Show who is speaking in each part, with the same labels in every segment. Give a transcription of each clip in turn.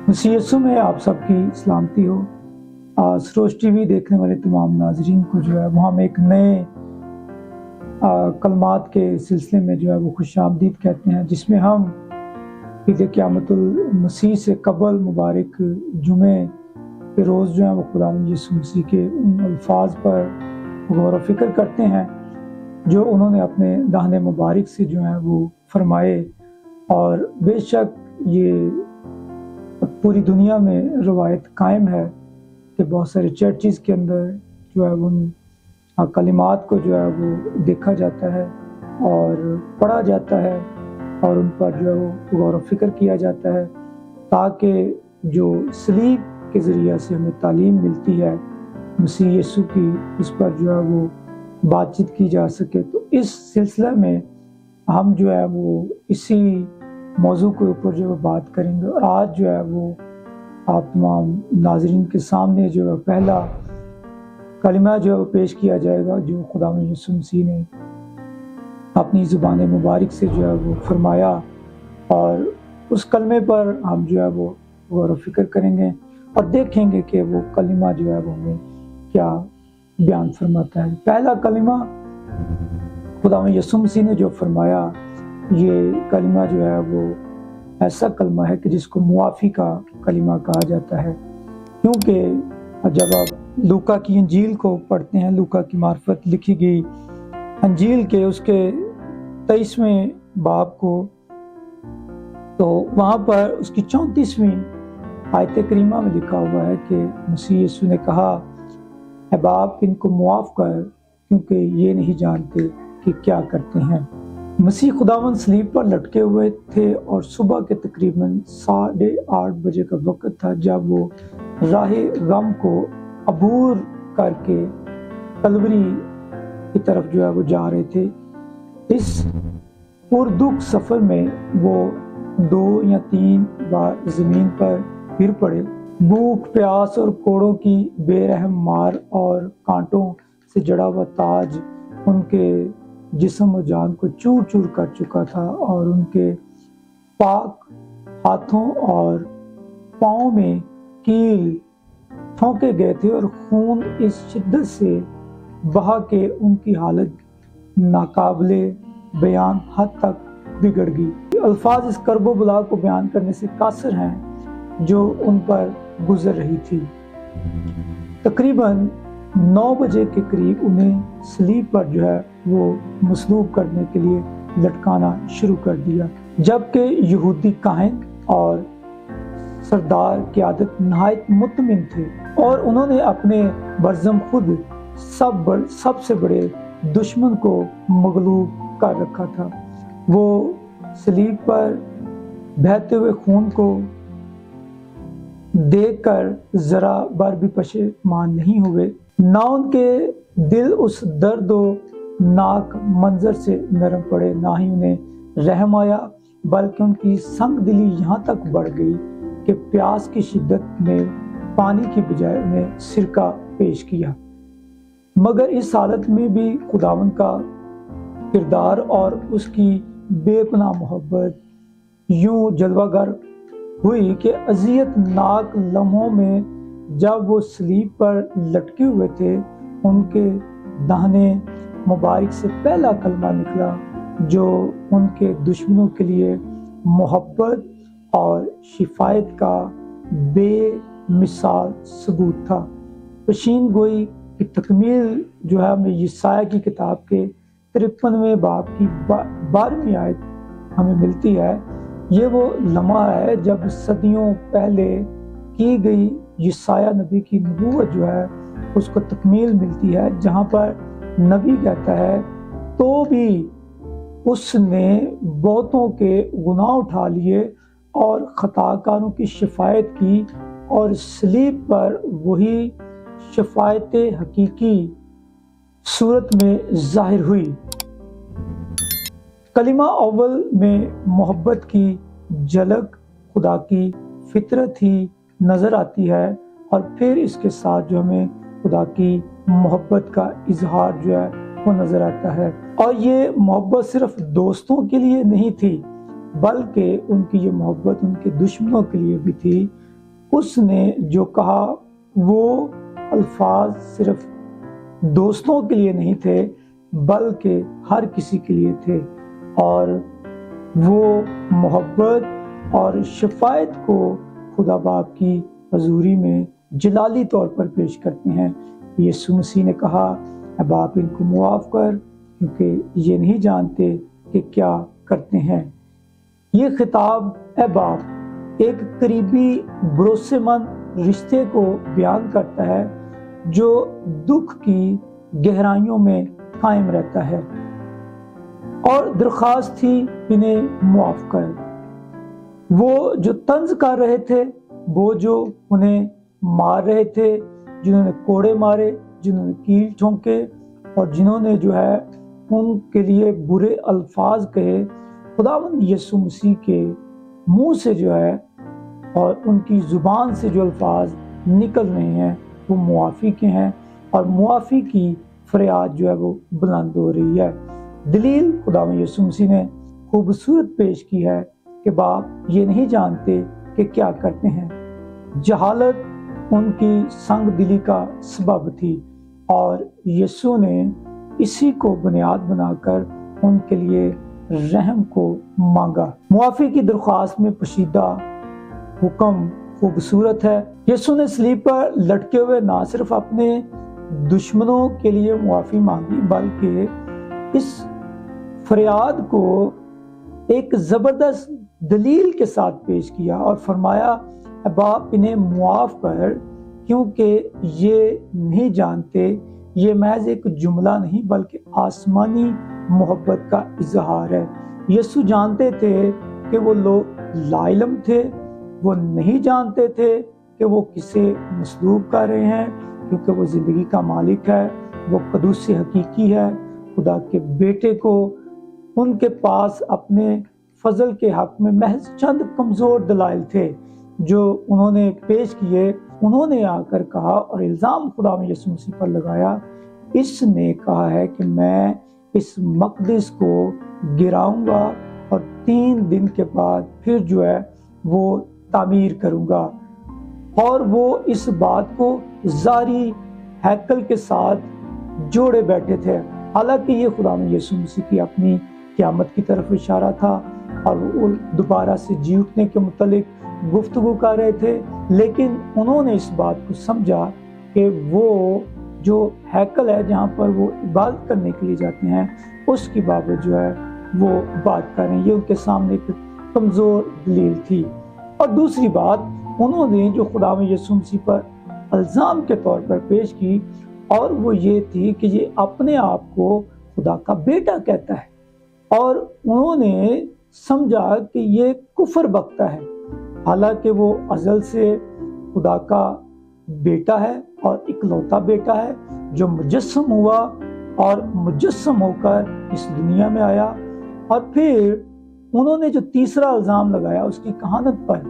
Speaker 1: मसीह यीशु में आप सबकी सलामती हो। सरोज टीवी देखने वाले तमाम नाजरीन को जो है वो हम एक नए कलमात के सिलसिले में जो है वो खुशामदीद कहते हैं, जिसमें हम ईद क़यामतुल मसीह से कबल मुबारक जुमे के रोज़ जो है वो खुदा यीशु मसीह के उन अल्फाज पर गौर व फिक्र करते हैं जो उन्होंने अपने दाहने मुबारक से जो है वो फरमाए। और बेशक ये पूरी दुनिया में रवायत कायम है कि बहुत सारे चर्चिज़ के अंदर जो है उन कलिमात को जो है वो देखा जाता है और पढ़ा जाता है और उन पर जो है वो गौर व फिक्र किया जाता है, ताकि जो सलीब के ज़रिए से हमें तालीम मिलती है मसीह यीशु की, उस पर जो है वो बातचीत की जा सके। तो इस सिलसिले में हम जो है वो इसी मौजू के ऊपर जो है बात करेंगे। और आज जो है वो आप तमाम नाज़रीन के सामने जो है पहला कलिमा जो है वो पेश किया जाएगा, जो खुदा यीशु मसीह ने अपनी ज़ुबान मुबारक से जो है वो फरमाया, और उस कलमे पर हम जो है वो गौर व फिक्र करेंगे और देखेंगे कि वो कलिमा जो है वो हमें क्या बयान फरमाता है। पहला कलिमा खुदा यीशु मसीह ने जो फरमाया, ये कलिमा जो है वो ऐसा कलमा है कि जिसको मुआफ़ी का कलिमा कहा जाता है, क्योंकि जब आप लूका की इंजील को पढ़ते हैं, लूका की मार्फत लिखी गई इंजील के उसके 23वें बाब को, तो वहाँ पर उसकी 34वीं आयत करीमा में लिखा हुआ है कि मसीह यीशु ने कहा, ऐ बाप इनको मुआफ़ कर, क्योंकि ये नहीं जानते कि क्या करते हैं। मसीह खुदावंद सलीब पर लटके हुए थे और सुबह के तकरीबन 8:30 बजे का वक्त था, जब वो राहे गम को अबूर करके कलवरी की तरफ जो है वो जा रहे थे। इस पुरदुख सफ़र में वो 2 या 3 बार ज़मीन पर गिर पड़े। भूख, प्यास और कोड़ों की बेरहम मार और कांटों से जड़ा हुआ ताज उनके जिस्म और जान को चूर चूर कर चुका था, और उनके पाक हाथों और पाँव में कील ठोंके गए थे और खून इस शिद्दत से बहा के उनकी हालत नाकाबिले बयान हद तक बिगड़ गई। अल्फाज इस कर्बो बला को बयान करने से कासिर हैं जो उन पर गुजर रही थी। तकरीबन 9 बजे के करीब उन्हें सलीब पर जो है वो मसलूब करने के लिए लटकाना शुरू कर दिया, जबकि यहूदी काहिन और सरदार क़यादत नहायत मुतमिन थे और उन्होंने अपने बरज़म खुद सबसे बड़े दुश्मन को मगलूब कर रखा था। वो सलीब पर बहते हुए खून को देखकर जरा बार भी पशेमान नहीं हुए, ना उनके दिल उस दर्दनाक मंजर से नरम पड़े, ना ही उन्हें रहम आया, बल्कि उनकी संग दिली यहाँ तक बढ़ गई कि प्यास की शिद्दत में पानी की बजाय उन्हें सिरका पेश किया। मगर इस हालत में भी खुदावंद का किरदार और उसकी बेपनाह मोहब्बत यूं जलवागर हुई कि अज़ियतनाक लम्हों में जब वो सलीब पर लटके हुए थे, उनके दाहने मुबारक से पहला कलमा निकला जो उनके दुश्मनों के लिए मोहब्बत और शिफायत का बेमिसाल सबूत था। पेशीन गोई की तकमील जो है हमें यशायाह की किताब के 53वें बाब की 12वीं आयत हमें मिलती है। ये वो लम्हा है जब सदियों पहले की गई यशायाह नबी की नबूवत जो है उसको तकमील मिलती है, जहाँ पर नबी कहता है, तो भी उसने बहुतों के गुनाह उठा लिए और खताकारों की शिफायत की, और सलीब पर वही शिफायत हकीकी सूरत में जाहिर हुई। कलिमा अव्वल में मोहब्बत की झलक खुदा की फितरत ही नज़र आती है, और फिर इसके साथ जो हमें खुदा की मोहब्बत का इजहार जो है वो नज़र आता है। और ये मोहब्बत सिर्फ दोस्तों के लिए नहीं थी, बल्कि उनकी ये मोहब्बत उनके दुश्मनों के लिए भी थी, उसने जो कहा वो अल्फाज सिर्फ दोस्तों के लिए नहीं थे बल्कि हर किसी के लिए थे, और वो मोहब्बत और शफायत को खुदा बाप की हजूरी में जलाली तौर पर पेश करते हैं। यीशु मसीह ने कहा, ऐ बाप इनको मुआफ़ कर, क्योंकि ये नहीं जानते कि क्या करते हैं। ये खिताब ऐ बाप एक करीबी भरोसेमंद रिश्ते को बयान करता है जो दुख की गहराइयों में कायम रहता है, और दरख्वास्त थी इन्हें मुआफ़ कर। वो जो तंज कर रहे थे, वो जो उन्हें मार रहे थे, जिन्होंने कोड़े मारे, जिन्होंने कील ठोंके, और जिन्होंने जो है उनके लिए बुरे अल्फाज कहे, खुदावंद यीशु मसीह के मुंह से जो है और उनकी ज़ुबान से जो अल्फाज निकल रहे हैं वो मुआफ़ी के हैं, और मुआफ़ी की फरियाद जो है वो बुलंद हो रही है। दलील खुदावंद यीशु मसीह ने खूबसूरत पेश की है कि बाप ये नहीं जानते कि क्या करते हैं। जहालत उनकी संग दिली का सबब थी, और यीशु ने इसी को बुनियाद बनाकर उनके लिए रहम को मांगा। मुआफ़ी की दरख्वास्त में पोशीदा हुक्म खूबसूरत है। यीशु ने सलीब पर लटके हुए ना सिर्फ अपने दुश्मनों के लिए मुआफ़ी मांगी, बल्कि इस फरियाद को एक ज़बरदस्त दलील के साथ पेश किया और फरमाया, बाप इन्हें मुआफ़ कर, क्योंकि ये नहीं जानते। ये महज एक जुमला नहीं बल्कि आसमानी मोहब्बत का इजहार है। यीशु जानते थे कि वो लोग लाइलम थे, वो नहीं जानते थे कि वो किसे मसलूब कर रहे हैं, क्योंकि वो ज़िंदगी का मालिक है, वो कदूस हकीकी है, खुदा के बेटे को उनके पास अपने फजल के हक में महज चंद कमज़ोर दलाइल थे जो उन्होंने पेश किए। उन्होंने आकर कहा और इल्ज़ाम खुदा में यीशु मसीह पर लगाया, इसने कहा है कि मैं इस मक़दिस को गिराऊंगा और 3 दिन के बाद फिर जो है वो तामीर करूंगा। और वो इस बात को जारी हैकल के साथ जोड़े बैठे थे। हालांकि ये खुदा में यीशु मसीह की अपनी क़यामत की तरफ इशारा था और वो दोबारा से जी उठने के मुतालिक गुफ्तगू कर रहे थे, लेकिन उन्होंने इस बात को समझा कि वो जो हैकल है जहाँ पर वो इबादत करने के लिए जाते हैं उसकी बाबत जो है वो बात कर रहे हैं। ये उनके सामने एक कमज़ोर दलील थी। और दूसरी बात उन्होंने जो खुदा में यीशु मसीह पर इल्ज़ाम के तौर पर पेश की, और वो ये थी कि ये अपने आप को खुदा का बेटा कहता है, और उन्होंने समझा कि ये कुफर बकता है। हालांकि वो अज़ल से खुदा का बेटा है और इकलौता बेटा है जो मुजस्सम हुआ और मुजस्सम होकर इस दुनिया में आया। और फिर उन्होंने जो तीसरा इल्ज़ाम लगाया उसकी कहानत पर,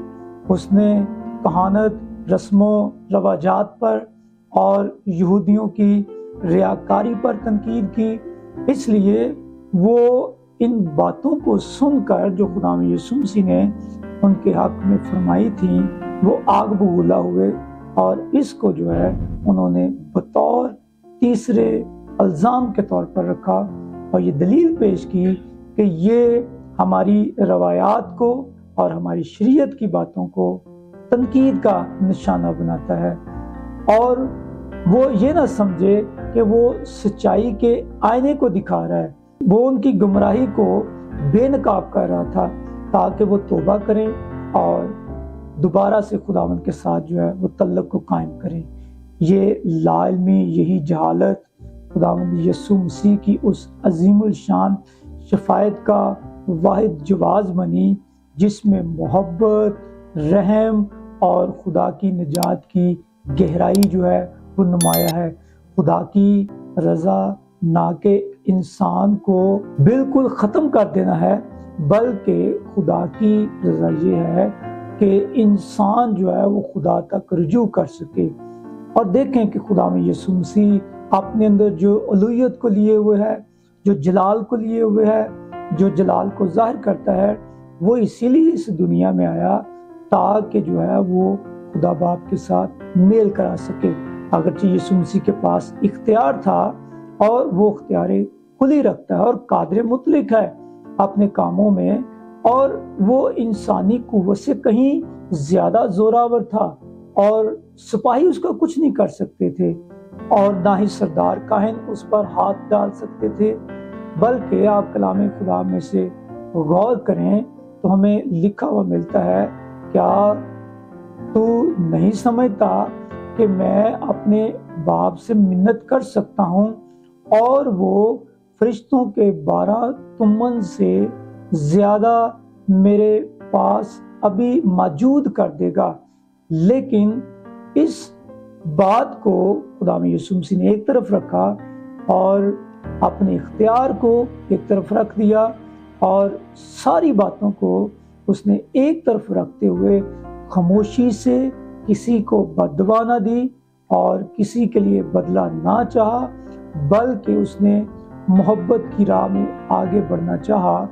Speaker 1: उसने कहानत रस्मों रवाजात पर और यहूदियों की रियाकारी पर तनकीद की। इसलिए वो इन बातों को सुनकर जो खुदा में यीशु मसीह ने उनके हक में फरमाई थी वो आग बबूला हुए, और इसको जो है उन्होंने बतौर तीसरे इल्ज़ाम के तौर पर रखा और ये दलील पेश की कि ये हमारी रवायात को और हमारी शरीयत की बातों को तनकीद का निशाना बनाता है, और वो ये ना समझे कि वो सच्चाई के आईने को दिखा रहा है। वो उनकी गुमराही को बेनकाब कर रहा था ताकि वो तौबा करें और दोबारा से खुदावंद के साथ जो है वो तल्लुक़ को कायम करें। ये लाइल्मी, यही जहालत खुदावंद यीशु मसीह की उस अजीमुल शान शफायत का वाहिद जवाज़ बनी जिसमें मोहब्बत, रहम और खुदा की निजात की गहराई जो है वो नुमाया है। खुदा की रज़ा ना कि इंसान को बिल्कुल ख़त्म कर देना है, बल्कि खुदा की रज़ा ये है कि इंसान जो है वो खुदा तक रुजू कर सके। और देखें कि खुदा में यीशु मसीह अपने अंदर जो उलूहियत को लिए हुए है, जो जलाल को लिए हुए है, जो जलाल को जाहिर करता है, वो इसीलिए इस दुनिया में आया ताकि जो है वो خدا باپ کے ساتھ میل کرا سکے۔ اگرچہ یسوع مسیح کے پاس اختیار تھا اور وہ اختیار کلی رکھتا ہے اور قادر مطلق ہے اپنے کاموں میں، اور وہ انسانی قوت سے کہیں زیادہ زوراور تھا اور سپاہی اس کا کچھ نہیں کر سکتے تھے اور نہ ہی سردار کاہن اس پر ہاتھ ڈال سکتے تھے۔ بلکہ آپ کلام خدا میں سے غور کریں تو ہمیں لکھا ہوا ملتا ہے، کیا تو نہیں سمجھتا کہ میں اپنے باپ سے منت کر سکتا ہوں اور وہ فرشتوں کے 12 تمن سے زیادہ میرے پاس ابھی موجود کر دے گا؟ لیکن اس بات کو خدا یسوع مسیح نے ایک طرف رکھا اور اپنے اختیار کو ایک طرف رکھ دیا، اور ساری باتوں کو اس نے ایک طرف رکھتے ہوئے خاموشی سے کسی کو بد دعا نہ دی اور کسی کے لیے بدلہ نہ چاہا، بلکہ اس نے محبت کی راہ میں آگے بڑھنا چاہا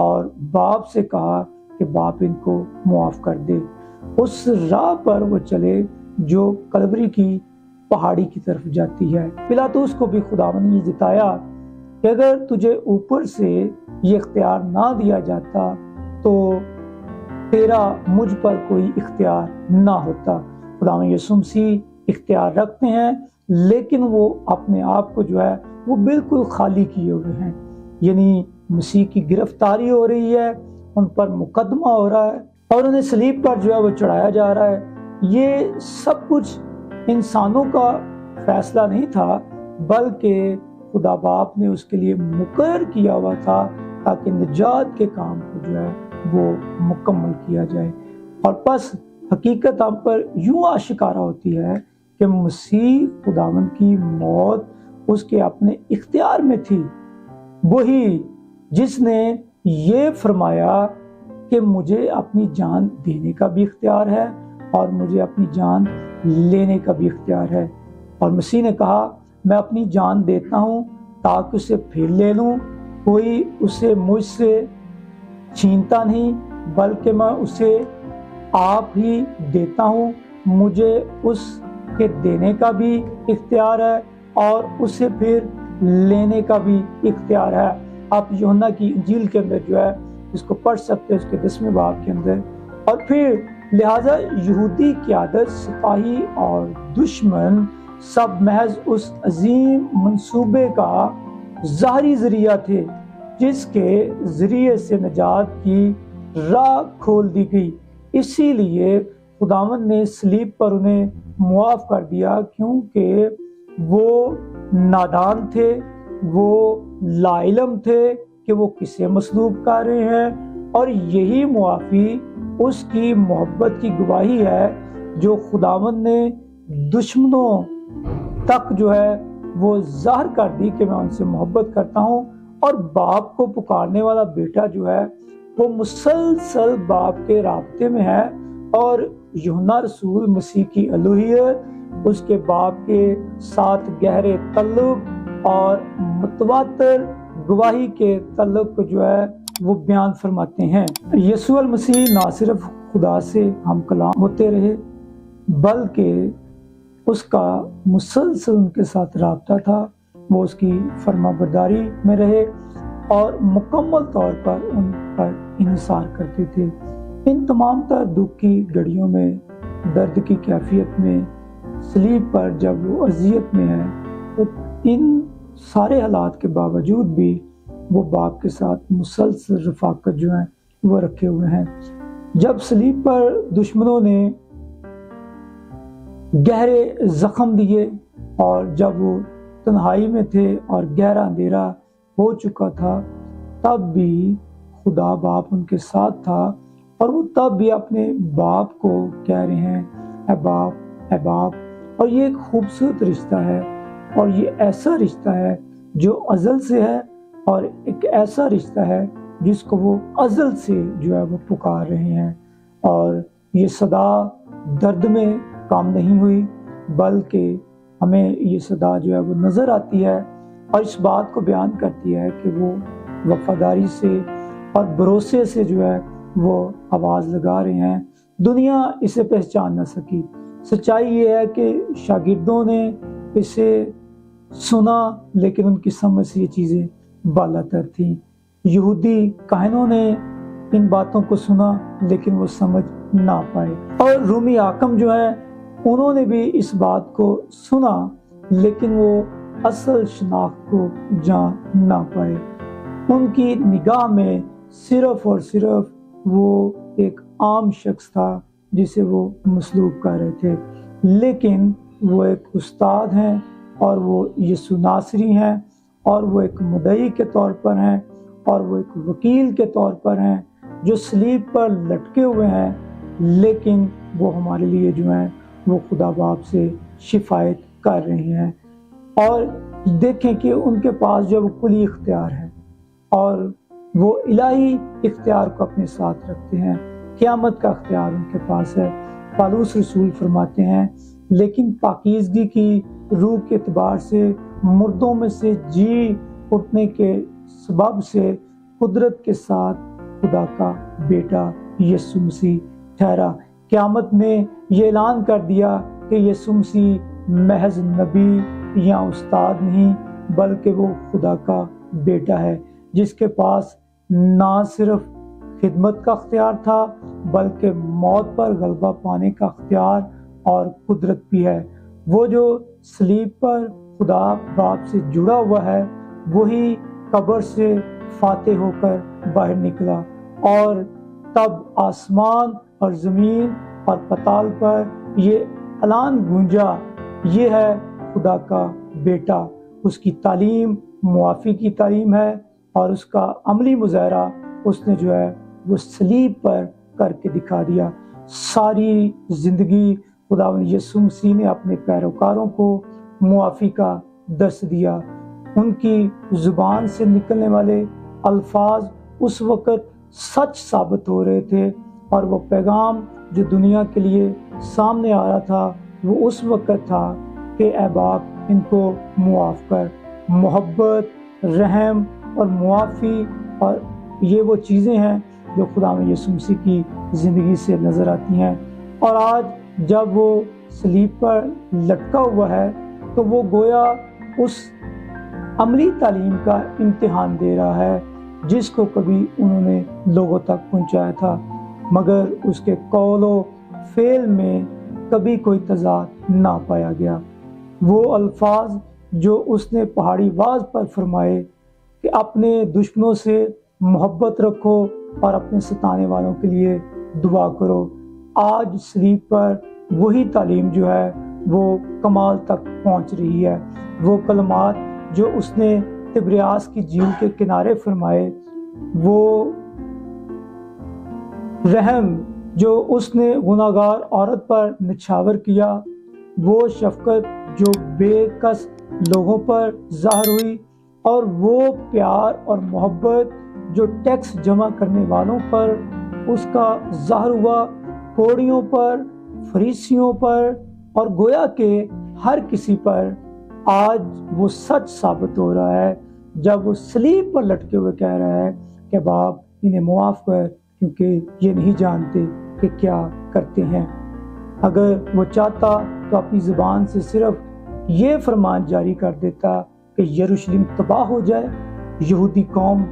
Speaker 1: اور باپ سے کہا کہ باپ ان کو معاف کر دے۔ اس راہ پر وہ چلے جو کلوری کی پہاڑی کی طرف جاتی ہے۔ پلاطس کو بھی خداوند نے یہ جتایا کہ اگر تجھے اوپر سے یہ اختیار نہ دیا جاتا تو تیرا مجھ پر کوئی اختیار نہ ہوتا۔ خداوند یسوع مسیح اختیار رکھتے ہیں، لیکن وہ اپنے آپ کو جو ہے وہ بالکل خالی کیے ہوئے ہیں، یعنی مسیح کی گرفتاری ہو رہی ہے، ان پر مقدمہ ہو رہا ہے اور انہیں صلیب پر جو ہے وہ چڑھایا جا رہا ہے۔ یہ سب کچھ انسانوں کا فیصلہ نہیں تھا، بلکہ خدا باپ نے اس کے لیے مقرر کیا ہوا تھا تاکہ نجات کے کام کو جو ہے وہ مکمل کیا جائے۔ اور پس حقیقت ہم پر یوں آشکارا ہوتی ہے کہ مسیح خداوند کی موت اس کے اپنے اختیار میں تھی، وہی جس نے یہ فرمایا کہ مجھے اپنی جان دینے کا بھی اختیار ہے اور مجھے اپنی جان لینے کا بھی اختیار ہے۔ اور مسیح نے کہا میں اپنی جان دیتا ہوں تاکہ اسے پھر لے لوں، کوئی اسے مجھ سے چھینتا نہیں بلکہ میں اسے آپ ہی دیتا ہوں، مجھے اس کے دینے کا بھی اختیار ہے اور اسے پھر لینے کا بھی اختیار ہے۔ آپ یوحنا کی انجیل کے اندر جو ہے اس کو پڑھ سکتے ہیں، اس کے 10ویں باب کے اندر۔ اور پھر لہٰذا یہودی قیادت، سپاہی اور دشمن سب محض اس عظیم منصوبے کا ظاہری ذریعہ تھے جس کے ذریعے سے نجات کی راہ کھول دی گئی۔ اسی لیے خداوند نے صلیب پر انہیں معاف کر دیا، کیونکہ وہ نادان تھے، وہ لا علم تھے کہ وہ کسے مصلوب کر رہے ہیں، اور یہی معافی اس کی محبت کی گواہی ہے جو خداوند نے دشمنوں تک جو ہے وہ ظاہر کر دی کہ میں ان سے محبت کرتا ہوں۔ اور باپ کو پکارنے والا بیٹا جو ہے وہ مسلسل باپ کے رابطے میں ہے، اور یوحنا رسول مسیح کی الوہیت، اس کے باپ کے ساتھ گہرے تعلق اور متواتر گواہی کے تعلق کو جو ہے وہ بیان فرماتے ہیں۔ یسوع المسیح نہ صرف خدا سے ہم کلام ہوتے رہے، بلکہ اس کا مسلسل ان کے ساتھ رابطہ تھا، وہ اس کی فرما برداری میں رہے اور مکمل طور پر ان پر انحصار کرتے تھے۔ ان تمام تر دکھ کی گھڑیوں میں، درد کی کیفیت میں، صلیب پر جب وہ اذیت میں ہے، تو ان سارے حالات کے باوجود بھی وہ باپ کے ساتھ مسلسل رفاقت جو ہے وہ رکھے ہوئے ہیں۔ جب صلیب پر دشمنوں نے گہرے زخم دیے اور جب وہ تنہائی میں تھے اور گہرا اندھیرا ہو چکا تھا، تب بھی خدا باپ ان کے ساتھ تھا، اور وہ تب بھی اپنے باپ کو کہہ رہے ہیں اے باپ، اے باپ۔ اور یہ ایک خوبصورت رشتہ ہے، اور یہ ایسا رشتہ ہے جو ازل سے ہے، اور ایک ایسا رشتہ ہے جس کو وہ ازل سے جو ہے وہ پکار رہے ہیں۔ اور یہ صدا درد میں کام نہیں ہوئی، بلکہ ہمیں یہ صدا جو ہے وہ نظر آتی ہے اور اس بات کو بیان کرتی ہے کہ وہ وفاداری سے اور بھروسے سے جو ہے وہ آواز لگا رہے ہیں दुनिया इसे पहचान न सकी। सच्चाई ये है कि शागिर्दों ने इसे सुना लेकिन उनकी समझ से ये चीज़ें बालातर थीं। यहूदी काहिनों ने इन बातों को सुना लेकिन वो समझ ना पाए, और रूमी हाकम जो है उन्होंने भी इस बात को सुना लेकिन वो असल शनाख्त को जान ना पाए। उनकी निगाह में सिर्फ और सिर्फ वो एक आम शख्स था जिसे वो मसलूब कर रहे थे, लेकिन वो एक उस्ताद हैं और वो यीशु नासरी हैं और वो एक मुद्दई के तौर पर हैं और वो एक वकील के तौर पर हैं जो सलीब पर लटके हुए हैं, लेकिन वो हमारे लिए जो हैं वो खुदा बाप से शिफायत कर रहे हैं। और देखें कि उनके पास जो वो कुली इख्तियार है और वो इलाही इख्तियार को अपने साथ रखते हैं। क़यामत का इख्तियार उनके पास है। पौलुस रसूल फरमाते हैं, लेकिन पाकीज़गी की रूह के एतबार से मुर्दों में से जी उठने के सबब से कुदरत के साथ खुदा का बेटा यीशु मसीह ठहरा। क़यामत ने ये ऐलान कर दिया कि यीशु मसीह महज नबी या उस्ताद नहीं बल्कि वो खुदा का बेटा है, जिसके पास ना सिर्फ खिदमत का अख्तियार था बल्कि मौत पर गलबा पाने का अख्तियार और कुदरत भी है। वो जो सलीब पर खुदा बाप से जुड़ा हुआ है वही कब्र से फातेह होकर बाहर निकला, और तब आसमान और ज़मीन और पताल पर ये ऐलान गूंजा, ये है खुदा का बेटा। उसकी तालीम मुआफ़ी की तालीम है और उसका अमली मुज़ाहरा उसने जो है वो सलीब पर करके दिखा दिया। सारी ज़िंदगी खुदावंद यीशु मसीह ने अपने पैरोकारों को मुआफ़ी का दर्स दिया। उनकी ज़ुबान से निकलने वाले अल्फाज उस वक़्त सच साबित हो रहे थे, और वो पैगाम जो दुनिया के लिए सामने आ रहा था वो उस वक़्त था कि ऐ बाप इनको मुआफ़ कर। मोहब्बत, रहम और मुआफ़ी, और ये वो चीज़ें हैं जो खुदावंद यीशु मसीह की ज़िंदगी से नज़र आती हैं। और आज जब वो सलीब पर लटका हुआ है तो वो गोया उस अमली तालीम का इम्तिहान दे रहा है जिसको कभी उन्होंने लोगों तक पहुंचाया था, मगर उसके कौलो फेल में कभी कोई तज़ाद ना पाया गया। वो अल्फाज जो उसने पहाड़ी वाज पर फरमाए कि अपने दुश्मनों से मोहब्बत रखो और अपने सताने वालों के लिए दुआ करो, आज सलीब पर वही तालीम जो है वो कमाल तक पहुंच रही है। वो कलमात जो उसने तिब्रियास की झील के किनारे फरमाए, वो रहम जो उसने गुनाहगार औरत पर निछावर किया, वो शफकत जो बेकस लोगों पर ज़ाहिर हुई, और वो प्यार और मोहब्बत जो टैक्स जमा करने वालों पर उसका ज़ाहिर हुआ, कोड़ियों पर, फरीसियों पर और गोया के हर किसी पर आज वो सच साबित हो रहा है जब वो सलीब पर लटके हुए कह रहा है कि बाप इन्हें मुआफ़ कर क्योंकि ये नहीं जानते कि क्या करते हैं। अगर वो चाहता तो अपनी ज़ुबान से सिर्फ ये फरमान जारी कर देता कि यरूशलेम तबाह हो जाए, यहूदी कौम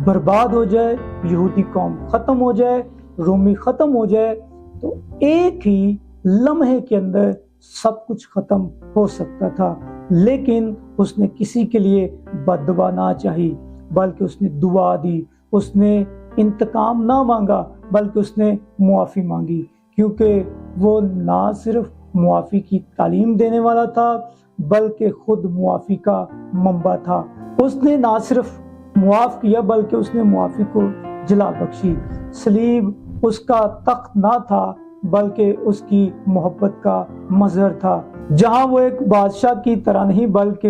Speaker 1: बर्बाद हो जाए, यहूदी कौम ख़त्म हो जाए, रोमी ख़त्म हो जाए, तो एक ही लम्हे के अंदर सब कुछ ख़त्म हो सकता था। लेकिन उसने किसी के लिए बद्दुआ ना चाही बल्कि उसने दुआ दी। उसने इंतकाम ना मांगा बल्कि उसने मुआफ़ी मांगी, क्योंकि वो ना सिर्फ मुआफ़ी की तालीम देने वाला था बल्कि खुद मुआफ़ी का मंबा था। उसने ना सिर्फ मुआफ़ किया बल्कि उसने मुआफ़ी को जला बख्शी। सलीब उसका तख्त ना था बल्कि उसकी मोहब्बत का मज़हर था, जहाँ वो एक बादशाह की तरह नहीं बल्कि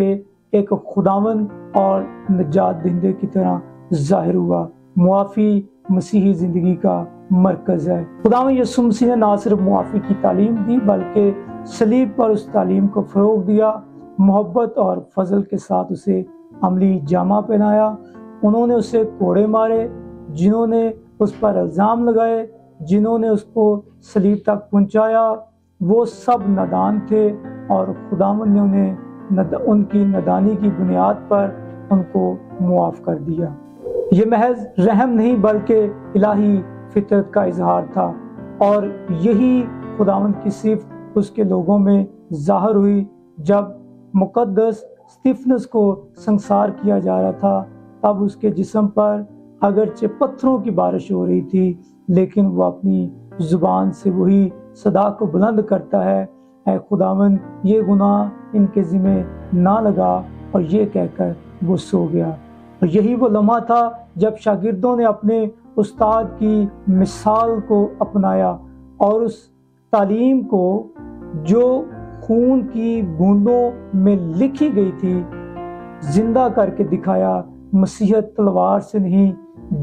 Speaker 1: एक खुदावंद और निजात दहिंदे की तरह ज़ाहिर हुआ। मुआफ़ी मसीही ज़िंदगी का मरकज़ है। खुदावंद यीशु मसीह ने ना सिर्फ मुआफ़ी की तालीम दी बल्कि सलीब पर उस तालीम को फ़रोग़ दिया, मोहब्बत और फजल के साथ उसे अमली जामा पहनाया। उन्होंने उसे कोड़े मारे, जिन्होंने उस पर इल्ज़ाम लगाए جنہوں نے اس کو صلیب تک پہنچایا وہ سب نادان تھے، اور خداوند نے انہیں ان کی نادانی کی بنیاد پر ان کو معاف کر دیا۔ یہ محض رحم نہیں بلکہ الہی فطرت کا اظہار تھا، اور یہی خداوند کی صفت اس کے لوگوں میں ظاہر ہوئی جب مقدس استفنس کو سنسار کیا جا رہا تھا۔ تب اس کے جسم پر اگرچہ پتھروں کی بارش ہو رہی تھی، لیکن وہ اپنی زبان سے وہی صدا کو بلند کرتا ہے، اے خداوند یہ گناہ ان کے ذمہ نہ لگا، اور یہ کہہ کر وہ سو گیا۔ اور یہی وہ لمحہ تھا جب شاگردوں نے اپنے استاد کی مثال کو اپنایا اور اس تعلیم کو جو خون کی بوندوں میں لکھی گئی تھی زندہ کر کے دکھایا۔ مسیحت تلوار سے نہیں،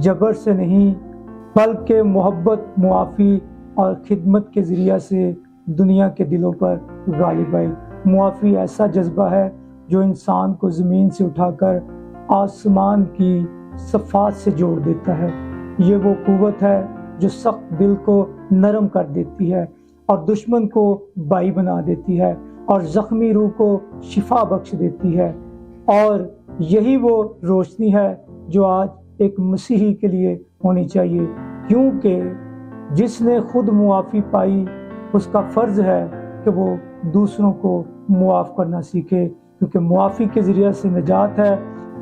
Speaker 1: جبر سے نہیں، بلکہ محبت، معافی اور خدمت کے ذریعہ سے دنیا کے دلوں پر غالب آئی۔ معافی ایسا جذبہ ہے جو انسان کو زمین سے اٹھا کر آسمان کی صفات سے جوڑ دیتا ہے۔ یہ وہ قوت ہے جو سخت دل کو نرم کر دیتی ہے اور دشمن کو بائی بنا دیتی ہے اور زخمی روح کو شفا بخش دیتی ہے۔ اور یہی وہ روشنی ہے جو آج ایک مسیحی کے لیے ہونی چاہیے، کیونکہ جس نے خود معافی پائی اس کا فرض ہے کہ وہ دوسروں کو معاف کرنا سیکھے، کیونکہ معافی کے ذریعے سے نجات ہے۔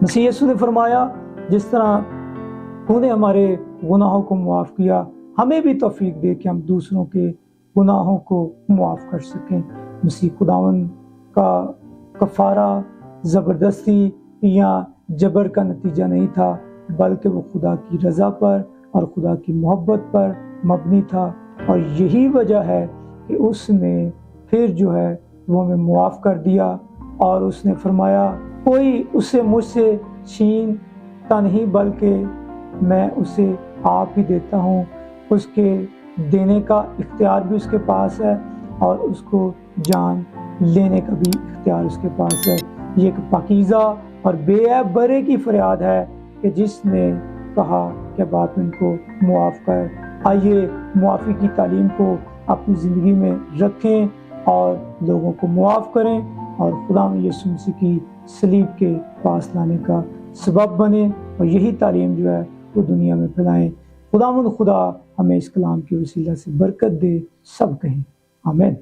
Speaker 1: مسیح یسوع نے فرمایا جس طرح تو نے ہمارے گناہوں کو معاف کیا، ہمیں بھی توفیق دے کہ ہم دوسروں کے گناہوں کو معاف کر سکیں۔ مسیح خداوند کا کفارہ زبردستی یا جبر کا نتیجہ نہیں تھا، بلکہ وہ خدا کی رضا پر اور خدا کی محبت پر مبنی تھا، اور یہی وجہ ہے کہ اس نے پھر جو ہے وہ ہمیں معاف کر دیا، اور اس نے فرمایا کوئی اسے مجھ سے چھینتا نہیں بلکہ میں اسے آپ ہی دیتا ہوں۔ اس کے دینے کا اختیار بھی اس کے پاس ہے اور اس کو جان لینے کا بھی اختیار اس کے پاس ہے۔ یہ ایک پاکیزہ اور بے عیب برے کی فریاد ہے کہ جس نے کہا کہ باپ ان کو معاف کر۔ آئیے معافی کی تعلیم کو اپنی زندگی میں رکھیں اور لوگوں کو معاف کریں، اور خدا یسوع مسیح کی صلیب کے پاس لانے کا سبب بنیں، اور یہی تعلیم جو ہے وہ دنیا میں پھیلائیں۔ خدا ہمیں اس کلام کے وسیلہ سے برکت دے، سب کہیں آمین۔